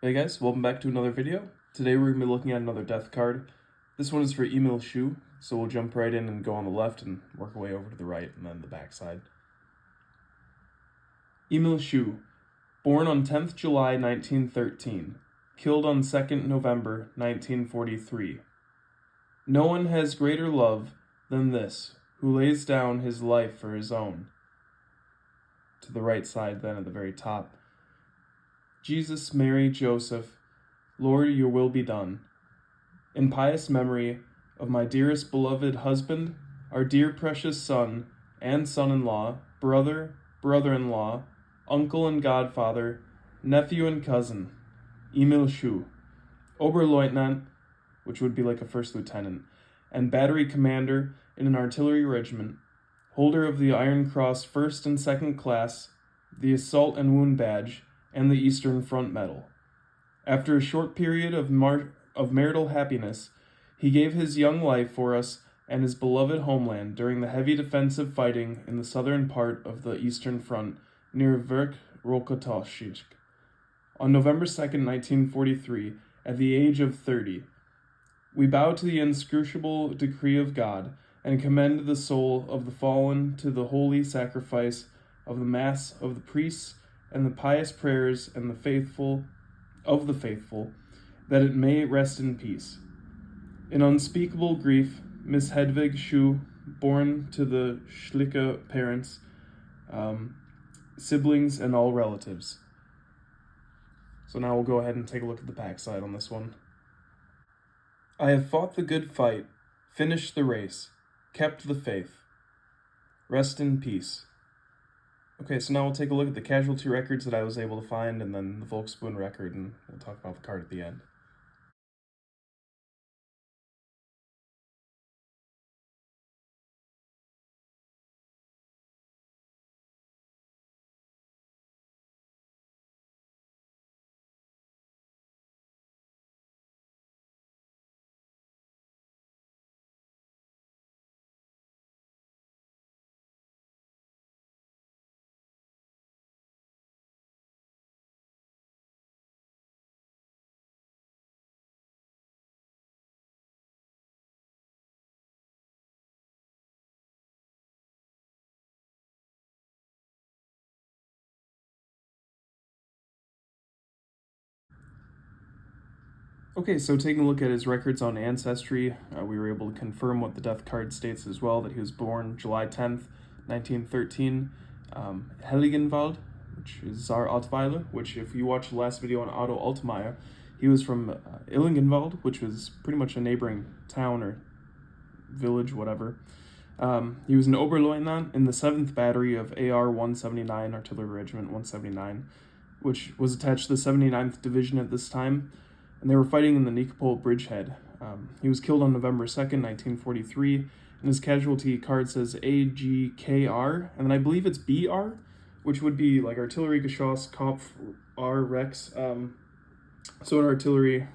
Hey guys, welcome back to another video. Today we're going to be looking at another death card. This one is for Emil Schuh, so we'll jump right in and go on the left and work our way over to the right and then the back side. Emil Schuh, born on 10th July 1913, killed on 2nd November 1943. No one has greater love than this, who lays down his life for his own. To the right side then at the very top. Jesus, Mary, Joseph, Lord, your will be done. In pious memory of my dearest beloved husband, our dear precious son and son-in-law, brother, brother-in-law, uncle and godfather, nephew and cousin, Emil Schuh, Oberleutnant, which would be like a first lieutenant, and battery commander in an artillery regiment, holder of the Iron Cross first and second class, the Assault and Wound Badge, and the Eastern Front Medal. After a short period of marital happiness, he gave his young life for us and his beloved homeland during the heavy defensive fighting in the southern part of the Eastern Front near Verkh-Rokotoshsk. On November 2nd, 1943, at the age of 30, we bow to the inscrutable decree of God and commend the soul of the fallen to the holy sacrifice of the Mass of the priests and the pious prayers and the faithful, that it may rest in peace. In unspeakable grief, Miss Hedwig Schuh, born to the Schlicke parents, siblings, and all relatives. So now we'll go ahead and take a look at the backside on this one. I have fought the good fight, finished the race, kept the faith. Rest in peace. Okay, so now we'll take a look at the casualty records that I was able to find, and then the Volksbund record, and we'll talk about the card at the end. Okay, so taking a look at his records on Ancestry, we were able to confirm what the death card states as well, that he was born July 10th, 1913, Heiligenwald, which is Saar Ottweiler, which if you watched the last video on Otto Altmaier, he was from Illingenwald, which was pretty much a neighboring town or village, whatever. He was an Oberleutnant in the 7th Battery of AR 179, Artillery Regiment 179, which was attached to the 79th Division at this time, and they were fighting in the Nikopol bridgehead. He was killed on November 2nd, 1943, and his casualty card says AGKR, and then I believe it's BR, which would be like Artillerie Geschoss Kopf R Rex. So an artillery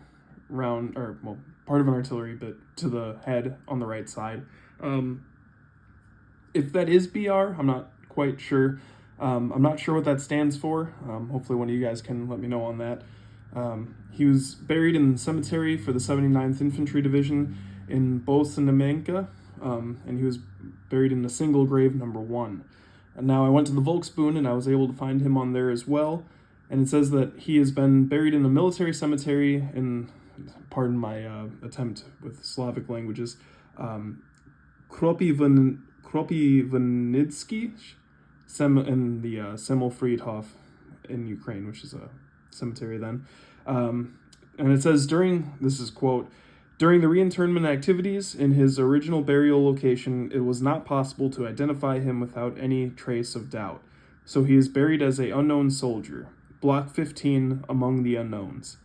round, or well, part of an artillery bit to the head on the right side. If that is BR, I'm not quite sure. I'm not sure what that stands for. Hopefully one of you guys can let me know on that. He was buried in the cemetery for the 79th Infantry Division in Bosenamenka, and he was buried in a single grave, number 1. And now I went to the Volksbund and I was able to find him on there as well, and it says that he has been buried in a military cemetery in, pardon my attempt with Slavic languages, Kropyvanitsky in the Semmelfriedhof in Ukraine, which is a cemetery then. And it says this is quote, during the reinterment activities in his original burial location, it was not possible to identify him without any trace of doubt. So he is buried as an unknown soldier, block 15 among the unknowns.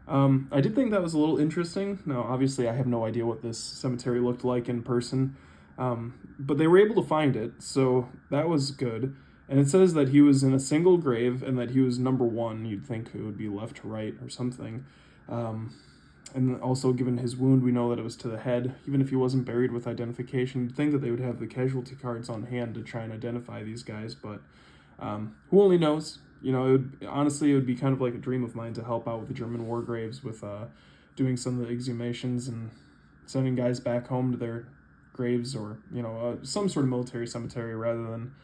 I did think that was a little interesting. Now, obviously, I have no idea what this cemetery looked like in person, but they were able to find it, so that was good. And it says that he was in a single grave and that he was number 1. You'd think it would be left to right or something. And also, given his wound, we know that it was to the head. Even if he wasn't buried with identification, you'd think that they would have the casualty cards on hand to try and identify these guys, but who only knows? you know, honestly, it would be kind of like a dream of mine to help out with the German war graves with doing some of the exhumations and sending guys back home to their graves, or, you know, some sort of military cemetery, rather than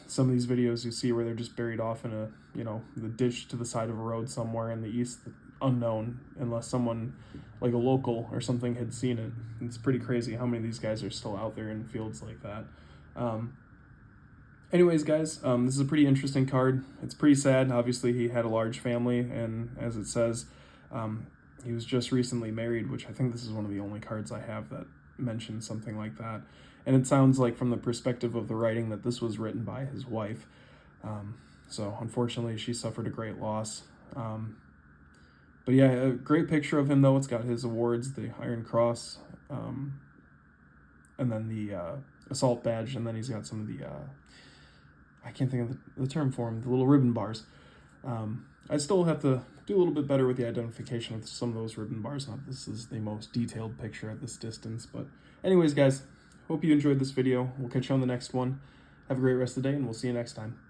some of these videos you see where they're just buried off in a, you know, the ditch to the side of a road somewhere in the east, unknown, unless someone like a local or something had seen it. It's pretty crazy how many of these guys are still out there in fields like that. Anyways, guys, this is a pretty interesting card. It's pretty sad. Obviously, he had a large family, and as it says, he was just recently married, which I think this is one of the only cards I have that mentions something like that. And it sounds like, from the perspective of the writing, that this was written by his wife. So unfortunately, she suffered a great loss. But yeah, a great picture of him, though. It's got his awards, the Iron Cross, and then the assault badge, and then he's got some of the, I can't think of the term for them, the little ribbon bars. I still have to do a little bit better with the identification of some of those ribbon bars. Not this is the most detailed picture at this distance, but anyways, guys, hope you enjoyed this video. We'll catch you on the next one. Have a great rest of the day, and we'll see you next time.